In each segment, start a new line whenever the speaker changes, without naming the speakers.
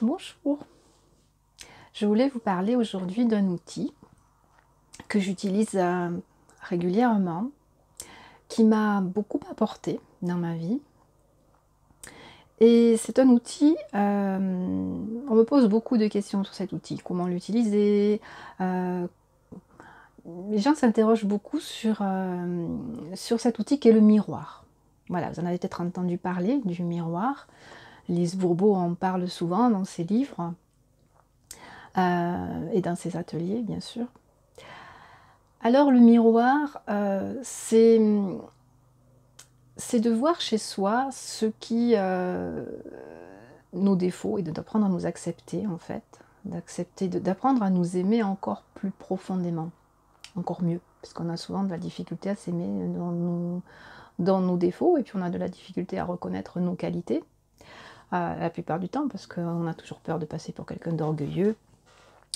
Bonjour, je voulais vous parler aujourd'hui d'un outil que j'utilise régulièrement, qui m'a beaucoup apporté dans ma vie. Et c'est un outil, on me pose beaucoup de questions sur cet outil, comment l'utiliser. euh, les gens s'interrogent beaucoup sur cet outil qui est le miroir. Voilà, vous en avez peut-être entendu parler du miroir. Lise Bourbeau en parle souvent dans ses livres et dans ses ateliers, bien sûr. Alors le miroir, c'est de voir chez soi ce qui, nos défauts et d'apprendre à nous accepter en fait, d'apprendre à nous aimer encore plus profondément, encore mieux, parce qu'on a souvent de la difficulté à s'aimer dans nos défauts et puis on a de la difficulté à reconnaître nos qualités, la plupart du temps, parce qu'on a toujours peur de passer pour quelqu'un d'orgueilleux.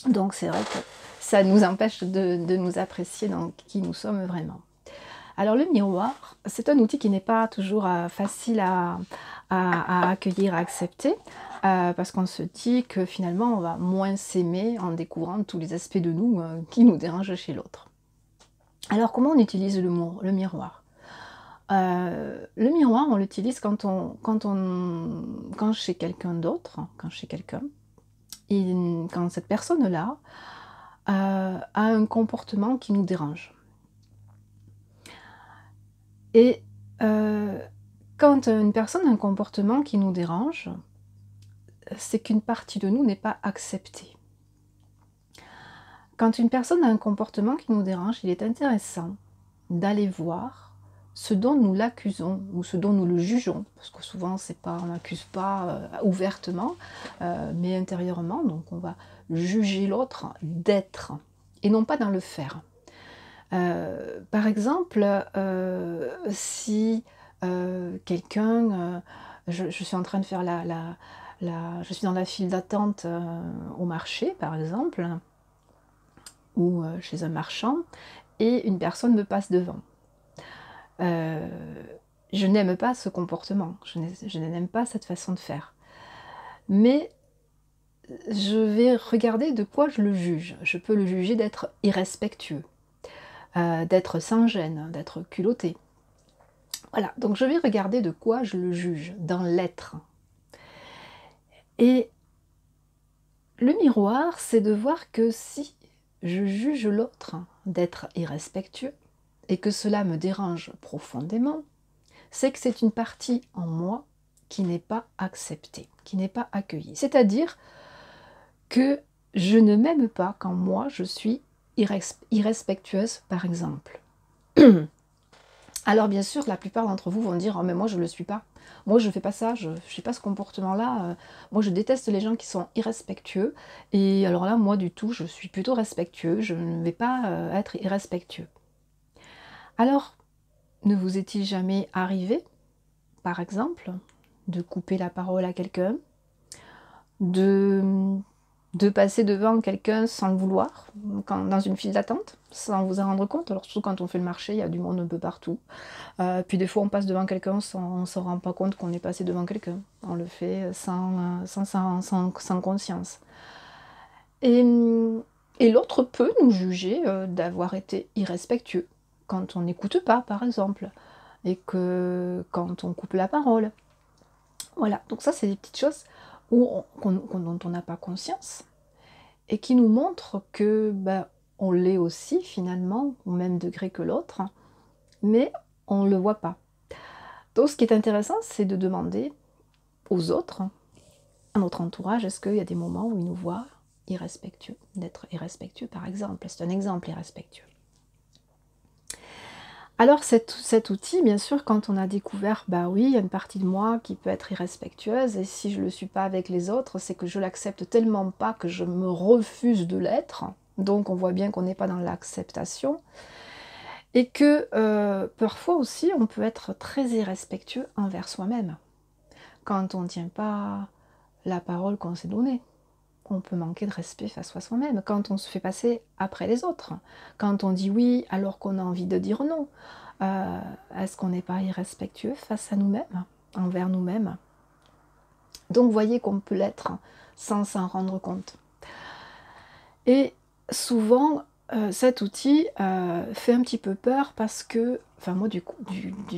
Donc c'est vrai que ça nous empêche de nous apprécier dans qui nous sommes vraiment. Alors le miroir, c'est un outil qui n'est pas toujours facile à accueillir, à accepter, parce qu'on se dit que finalement on va moins s'aimer en découvrant tous les aspects de nous qui nous dérangent chez l'autre. Alors comment on utilise le miroir? Le miroir, on l'utilise quand chez quelqu'un d'autre, quand cette personne-là a un comportement qui nous dérange. Et quand une personne a un comportement qui nous dérange, c'est qu'une partie de nous n'est pas acceptée. Quand une personne a un comportement qui nous dérange, il est intéressant d'aller voir ce dont nous l'accusons ou ce dont nous le jugeons, parce que souvent on n'accuse pas ouvertement, mais intérieurement, donc on va juger l'autre d'être et non pas dans le faire. Par exemple, si quelqu'un, je suis en train de faire je suis dans la file d'attente au marché, par exemple, ou chez un marchand, et une personne me passe devant. Je n'aime pas ce comportement, je n'aime pas cette façon de faire. Mais je vais regarder de quoi je le juge. Je peux le juger d'être irrespectueux, d'être sans gêne, d'être culotté. Voilà, donc je vais regarder de quoi je le juge, dans l'être. Et le miroir, c'est de voir que si je juge l'autre d'être irrespectueux et que cela me dérange profondément, c'est que c'est une partie en moi qui n'est pas acceptée, qui n'est pas accueillie. C'est-à-dire que je ne m'aime pas quand moi je suis irrespectueuse, par exemple. Alors bien sûr, la plupart d'entre vous vont dire « Oh mais moi je ne le suis pas, moi je ne fais pas ça, je n'ai pas ce comportement-là, moi je déteste les gens qui sont irrespectueux, et alors là moi du tout, je suis plutôt respectueux, je ne vais pas être irrespectueux. » Alors, ne vous est-il jamais arrivé, par exemple, de couper la parole à quelqu'un, de passer devant quelqu'un sans le vouloir, dans une file d'attente, sans vous en rendre compte? Alors surtout quand on fait le marché, il y a du monde un peu partout. Puis des fois on passe devant quelqu'un, on ne se rend pas compte qu'on est passé devant quelqu'un. On le fait sans conscience. Et, et l'autre peut nous juger d'avoir été irrespectueux quand on n'écoute pas, par exemple, et que quand on coupe la parole. Voilà, donc ça c'est des petites choses dont on n'a pas conscience et qui nous montrent que on l'est aussi finalement, au même degré que l'autre, mais on ne le voit pas. Donc ce qui est intéressant, c'est de demander aux autres, à notre entourage, est-ce qu'il y a des moments où ils nous voient irrespectueux, d'être irrespectueux par exemple. C'est un exemple irrespectueux. Alors cet outil, bien sûr, quand on a découvert, oui, il y a une partie de moi qui peut être irrespectueuse, et si je ne le suis pas avec les autres, c'est que je l'accepte tellement pas que je me refuse de l'être. Donc on voit bien qu'on n'est pas dans l'acceptation. Et que parfois aussi, on peut être très irrespectueux envers soi-même. Quand on ne tient pas la parole qu'on s'est donnée. On peut manquer de respect face à soi-même. Quand on se fait passer après les autres. Quand on dit oui alors qu'on a envie de dire non. Est-ce qu'on n'est pas irrespectueux face à nous-mêmes, envers nous-mêmes? Donc, voyez qu'on peut l'être sans s'en rendre compte. Et souvent, cet outil, fait un petit peu peur parce que enfin moi du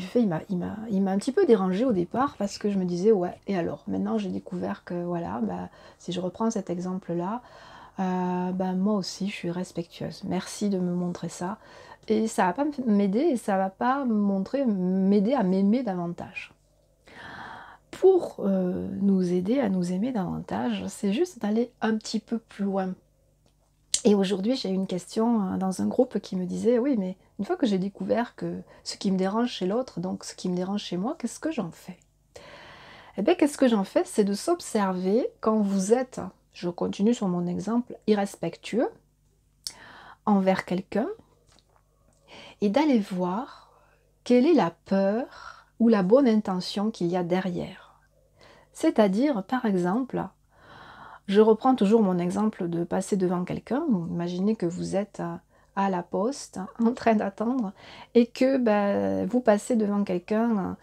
fait, il m'a un petit peu dérangée au départ parce que je me disais: «Ouais et alors?» Maintenant j'ai découvert que voilà, bah, si je reprends cet exemple-là, bah, moi aussi je suis respectueuse. Merci de me montrer ça et ça va pas m'aider et ça va pas m'aider à m'aimer davantage. Pour, nous aider à nous aimer davantage, c'est juste d'aller un petit peu plus loin. Et aujourd'hui, j'ai eu une question, dans un groupe qui me disait: «Oui, mais une fois que j'ai découvert que ce qui me dérange chez l'autre, donc ce qui me dérange chez moi, qu'est-ce que j'en fais?» Eh bien, qu'est-ce que j'en fais? C'est de s'observer quand vous êtes, je continue sur mon exemple, irrespectueux envers quelqu'un et d'aller voir quelle est la peur ou la bonne intention qu'il y a derrière. C'est-à-dire, par exemple, je reprends toujours mon exemple de passer devant quelqu'un. Imaginez que vous êtes à la poste, en train d'attendre, et que bah, vous passez devant quelqu'un,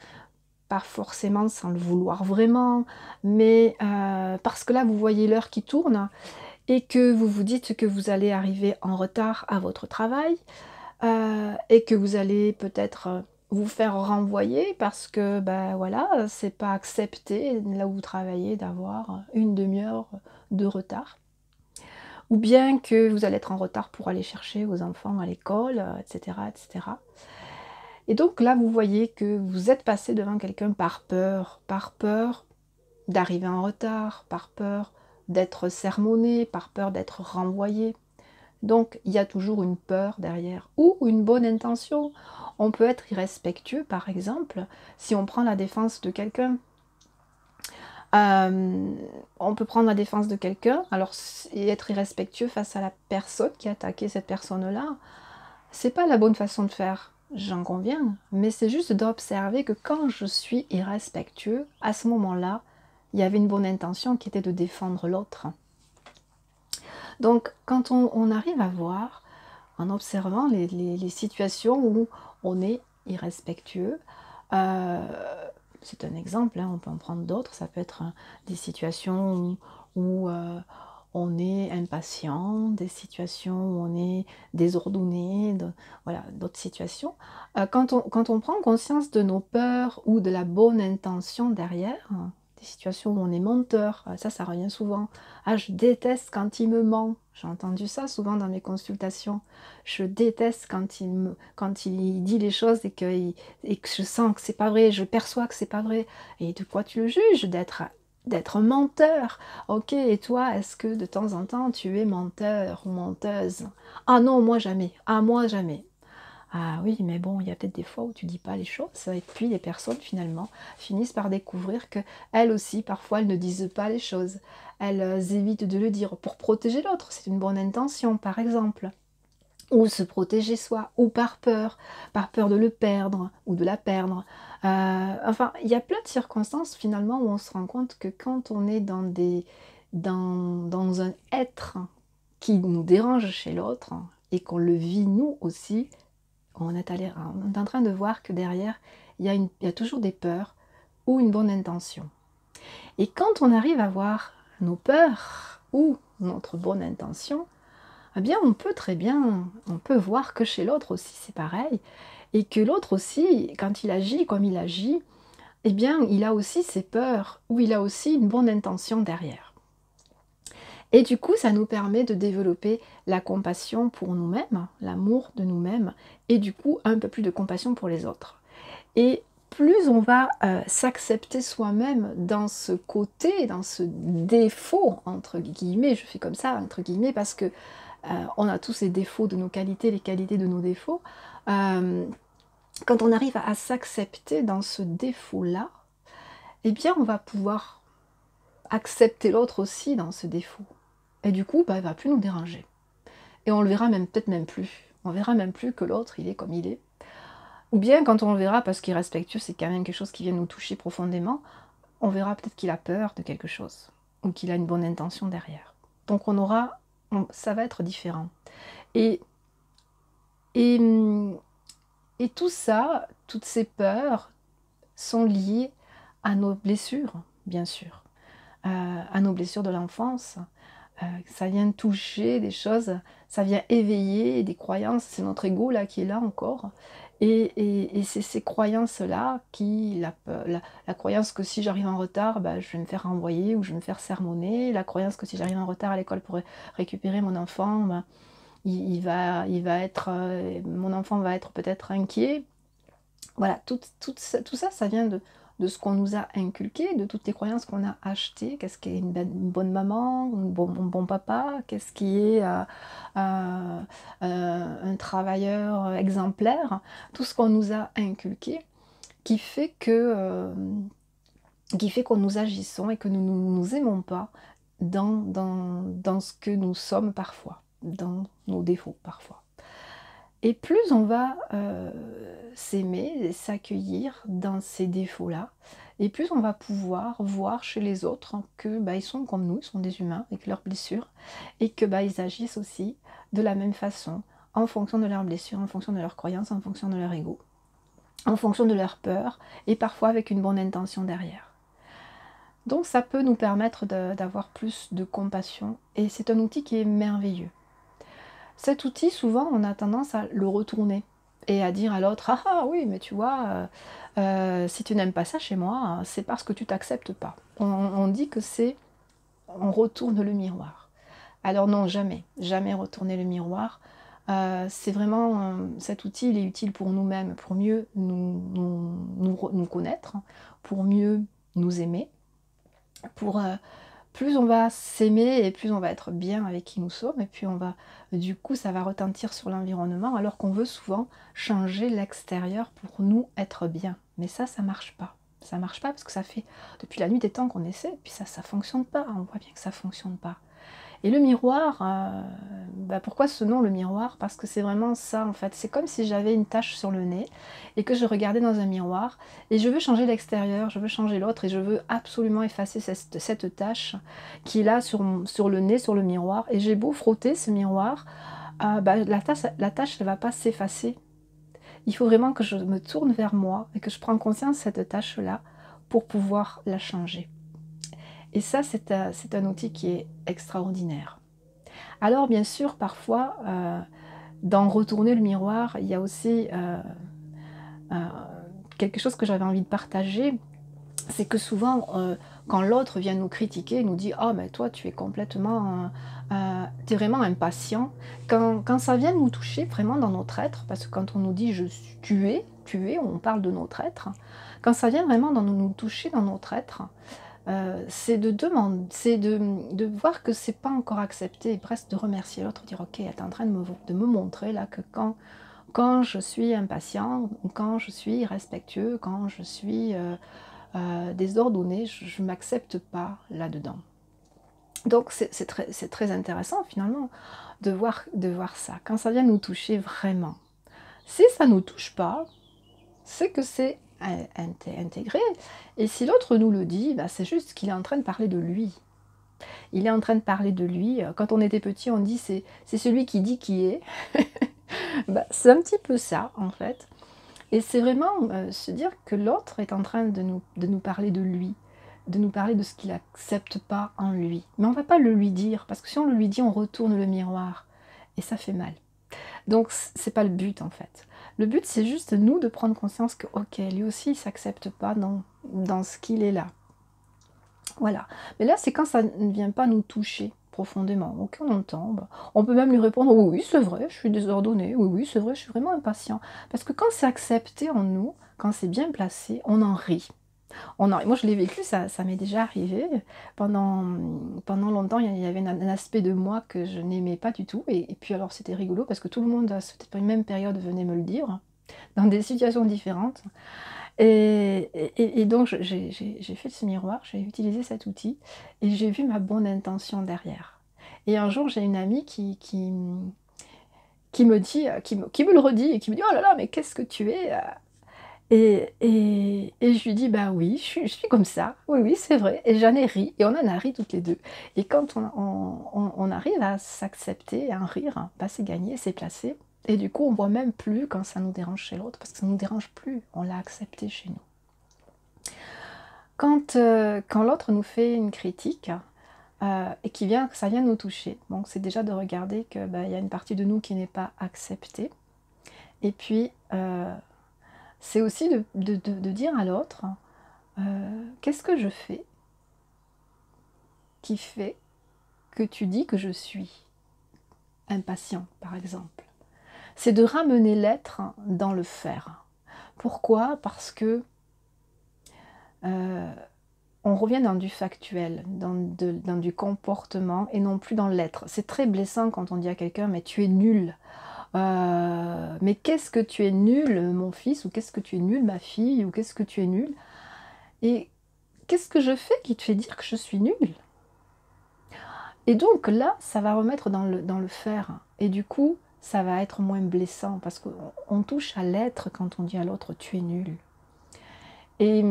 pas forcément sans le vouloir vraiment, mais parce que là, vous voyez l'heure qui tourne, et que vous vous dites que vous allez arriver en retard à votre travail, et que vous allez peut-être vous faire renvoyer parce que ben voilà, c'est pas accepté là où vous travaillez d'avoir une demi-heure de retard. Ou bien que vous allez être en retard pour aller chercher vos enfants à l'école, etc., etc. Et cetera. Et donc là, vous voyez que vous êtes passé devant quelqu'un par peur d'arriver en retard, par peur d'être sermonné, par peur d'être renvoyé. Donc, il y a toujours une peur derrière ou une bonne intention. On peut être irrespectueux, par exemple, si on prend la défense de quelqu'un. On peut prendre la défense de quelqu'un, alors et être irrespectueux face à la personne qui a attaqué cette personne-là, c'est pas la bonne façon de faire, j'en conviens, mais c'est juste d'observer que quand je suis irrespectueux, à ce moment-là, il y avait une bonne intention qui était de défendre l'autre. Donc, quand on arrive à voir, en observant les situations où on est irrespectueux, euh, c'est un exemple, hein, on peut en prendre d'autres, ça peut être des situations où on est impatient, des situations où on est désordonné, voilà, d'autres situations. Quand on prend conscience de nos peurs ou de la bonne intention derrière, des situations où on est menteur, ça revient souvent. Ah, je déteste quand il me ment. J'ai entendu ça souvent dans mes consultations. Je déteste quand il dit les choses et que je sens que c'est pas vrai, je perçois que c'est pas vrai. Et de quoi tu le juges? D'être menteur. Ok, et toi, est-ce que de temps en temps tu es menteur ou menteuse? Ah non, moi jamais. Ah, moi jamais. Ah oui, mais bon, il y a peut-être des fois où tu dis pas les choses, et puis les personnes finalement finissent par découvrir que elles aussi, parfois, elles ne disent pas les choses. Elles évitent de le dire pour protéger l'autre, c'est une bonne intention par exemple. Ou se protéger soi, ou par peur de le perdre ou de la perdre. Enfin, il y a plein de circonstances finalement où on se rend compte que quand on est dans un être qui nous dérange chez l'autre et qu'on le vit nous aussi, on est en train de voir que derrière, il y a toujours des peurs ou une bonne intention. Et quand on arrive à voir nos peurs ou notre bonne intention, eh bien on peut très bien, on peut voir que chez l'autre aussi c'est pareil, et que l'autre aussi, quand il agit comme il agit, eh bien il a aussi ses peurs ou il a aussi une bonne intention derrière. Et du coup, ça nous permet de développer la compassion pour nous-mêmes, l'amour de nous-mêmes, et du coup, un peu plus de compassion pour les autres. Et plus on va s'accepter soi-même dans ce côté, dans ce défaut, entre guillemets, je fais comme ça, entre guillemets, parce que on a tous les défauts de nos qualités, les qualités de nos défauts. Euh, Quand on arrive à s'accepter dans ce défaut-là, eh bien, on va pouvoir accepter l'autre aussi dans ce défaut. Et du coup, bah, il ne va plus nous déranger. Et on le verra même peut-être même plus. On verra même plus que l'autre, il est comme il est. Ou bien quand on le verra, parce qu'il est respectueux, c'est quand même quelque chose qui vient nous toucher profondément, on verra peut-être qu'il a peur de quelque chose. Ou qu'il a une bonne intention derrière. Donc ça va être différent. Et, et, et tout ça, toutes ces peurs, sont liées à nos blessures, bien sûr. à nos blessures de l'enfance. Ça vient toucher des choses, ça vient éveiller des croyances, c'est notre ego là qui est là encore. Et c'est ces croyances-là qui, la croyance que si j'arrive en retard, bah, je vais me faire renvoyer ou je vais me faire sermonner, la croyance que si j'arrive en retard à l'école pour récupérer mon enfant, bah, il va être, mon enfant va être peut-être inquiet. Voilà, tout ça, ça vient de ce qu'on nous a inculqué, de toutes les croyances qu'on a achetées. Qu'est-ce qui est une bonne maman, un bon papa, qu'est-ce qui est un travailleur exemplaire. Tout ce qu'on nous a inculqué qui fait qu'on nous agissons et que nous ne nous aimons pas dans ce que nous sommes parfois, dans nos défauts parfois. Et plus on va s'aimer, s'accueillir dans ces défauts-là, et plus on va pouvoir voir chez les autres que bah, ils sont comme nous, ils sont des humains avec leurs blessures, et que bah, ils agissent aussi de la même façon, en fonction de leurs blessures, en fonction de leurs croyances, en fonction de leur ego, en fonction de leur peur, et parfois avec une bonne intention derrière. Donc ça peut nous permettre d'avoir plus de compassion, et c'est un outil qui est merveilleux. Cet outil, souvent, on a tendance à le retourner et à dire à l'autre: ah ah oui, mais tu vois, si tu n'aimes pas ça chez moi, c'est parce que tu t'acceptes pas. On dit que c'est, on retourne le miroir. Alors non, jamais, jamais retourner le miroir. C'est vraiment, cet outil, il est utile pour nous-mêmes, pour mieux nous connaître, pour mieux nous aimer, pour plus on va s'aimer et plus on va être bien avec qui nous sommes, et puis on va, du coup ça va retentir sur l'environnement, alors qu'on veut souvent changer l'extérieur pour nous être bien. Mais ça marche pas. Ça marche pas parce que ça fait depuis la nuit des temps qu'on essaie, et puis ça fonctionne pas, on voit bien que ça fonctionne pas. Et le miroir, bah pourquoi ce nom, le miroir? Parce que c'est vraiment ça en fait. C'est comme si j'avais une tache sur le nez et que je regardais dans un miroir et je veux changer l'extérieur, je veux changer l'autre et je veux absolument effacer cette tache qui est là sur le nez, sur le miroir. Et j'ai beau frotter ce miroir, bah, la tache ne va pas s'effacer. Il faut vraiment que je me tourne vers moi et que je prenne conscience de cette tache-là pour pouvoir la changer. Et ça, c'est un outil qui est extraordinaire. Alors, bien sûr, parfois, dans retourner le miroir, il y a aussi euh, quelque chose que j'avais envie de partager, c'est que souvent, quand l'autre vient nous critiquer, il nous dit: «Ah, mais toi, tu es complètement, tu es vraiment impatient». Quand ça vient nous toucher vraiment dans notre être, parce que quand on nous dit: tu es, on parle de notre être. Quand ça vient vraiment nous toucher dans notre être, c'est de voir que c'est pas encore accepté et presque de remercier l'autre, dire: «OK, tu es en train de me montrer là que quand je suis impatient, quand je suis irrespectueux, quand je suis, désordonné, je ne m'accepte pas là-dedans». Donc c'est très intéressant finalement de voir ça, quand ça vient nous toucher vraiment. Si ça ne nous touche pas, c'est que c'est intégré, et si l'autre nous le dit, bah, c'est juste qu'il est en train de parler de lui. Il est en train de parler de lui. Quand on était petit, on dit c'est celui qui dit qui est. Bah, c'est un petit peu ça en fait. Et c'est vraiment se dire que l'autre est en train de nous parler de lui, de nous parler de ce qu'il n'accepte pas en lui. Mais on ne va pas le lui dire, parce que si on le lui dit, on retourne le miroir. Et ça fait mal. Donc c'est pas le but en fait. Le but c'est juste nous de prendre conscience que ok, lui aussi il s'accepte pas dans ce qu'il est là. Voilà. Mais là c'est quand ça ne vient pas nous toucher profondément. Ok, on entend. On peut même lui répondre: oui, oui, c'est vrai, je suis désordonnée, oui, oui, c'est vrai, je suis vraiment impatient. Parce que quand c'est accepté en nous, quand c'est bien placé, on en rit. Moi je l'ai vécu, ça m'est déjà arrivé. Pendant longtemps, il y avait un aspect de moi que je n'aimais pas du tout. Et puis alors c'était rigolo parce que tout le monde à cette même période venait me le dire, dans des situations différentes. Et donc j'ai fait ce miroir, j'ai utilisé cet outil et j'ai vu ma bonne intention derrière. Et un jour j'ai une amie qui me dit, qui me le redit et qui me dit: «Oh là là, mais qu'est-ce que tu es?» Et je lui dis: «Bah oui, je suis comme ça, oui, oui, c'est vrai», et j'en ai ri, et on en a ri toutes les deux. Et quand on arrive à s'accepter, à en rire, bah c'est gagné, c'est placé. Et du coup, on voit même plus quand ça nous dérange chez l'autre, parce que ça nous dérange plus, on l'a accepté chez nous. Quand l'autre nous fait une critique et que ça vient nous toucher, donc c'est déjà de regarder qu'il y a une partie de nous qui n'est pas acceptée. Et puis, c'est aussi de dire à l'autre, qu'est-ce que je fais qui fait que tu dis que je suis impatient, par exemple. C'est de ramener l'être dans le faire. Pourquoi? Parce que on revient dans du factuel, dans du comportement et non plus dans l'être. C'est très blessant quand on dit à quelqu'un mais tu es nul. Mais qu'est-ce que tu es nul mon fils, ou qu'est-ce que tu es nul ma fille, ou qu'est-ce que tu es nul. Et qu'est-ce que je fais qui te fait dire que je suis nulle? Et donc là, ça va remettre dans le faire. Et du coup, ça va être moins blessant parce qu'on touche à l'être quand on dit à l'autre tu es nul. Et,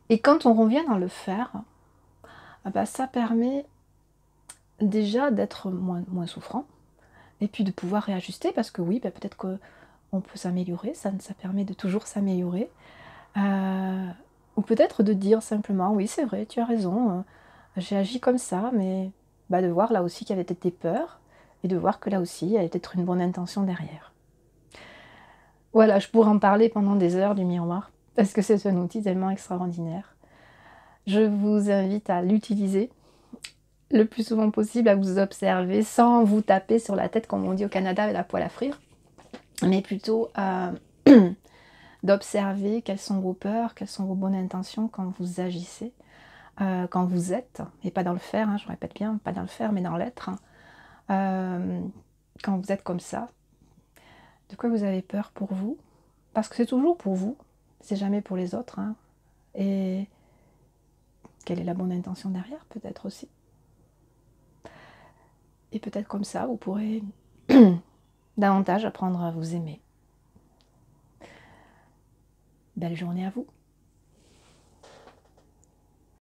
et quand on revient dans le faire, ça permet déjà d'être moins souffrant et puis de pouvoir réajuster parce que oui, peut-être qu'on peut s'améliorer, ça permet de toujours s'améliorer. Ou peut-être de dire simplement oui, c'est vrai, tu as raison, j'ai agi comme ça, mais de voir là aussi qu'il y avait peut-être des peurs et de voir que là aussi il y avait peut-être une bonne intention derrière. Voilà, je pourrais en parler pendant des heures du miroir parce que c'est un outil tellement extraordinaire. Je vous invite à l'utiliser le plus souvent possible, à vous observer sans vous taper sur la tête comme on dit au Canada avec la poêle à frire, mais plutôt d'observer quelles sont vos peurs, quelles sont vos bonnes intentions quand vous agissez. Quand vous êtes, et pas dans le faire, je répète bien, pas dans le faire, mais dans l'être, quand vous êtes comme ça, de quoi vous avez peur pour vous? Parce que c'est toujours pour vous, c'est jamais pour les autres. Et quelle est la bonne intention derrière, peut-être aussi. Et peut-être comme ça, vous pourrez davantage apprendre à vous aimer. Belle journée à vous.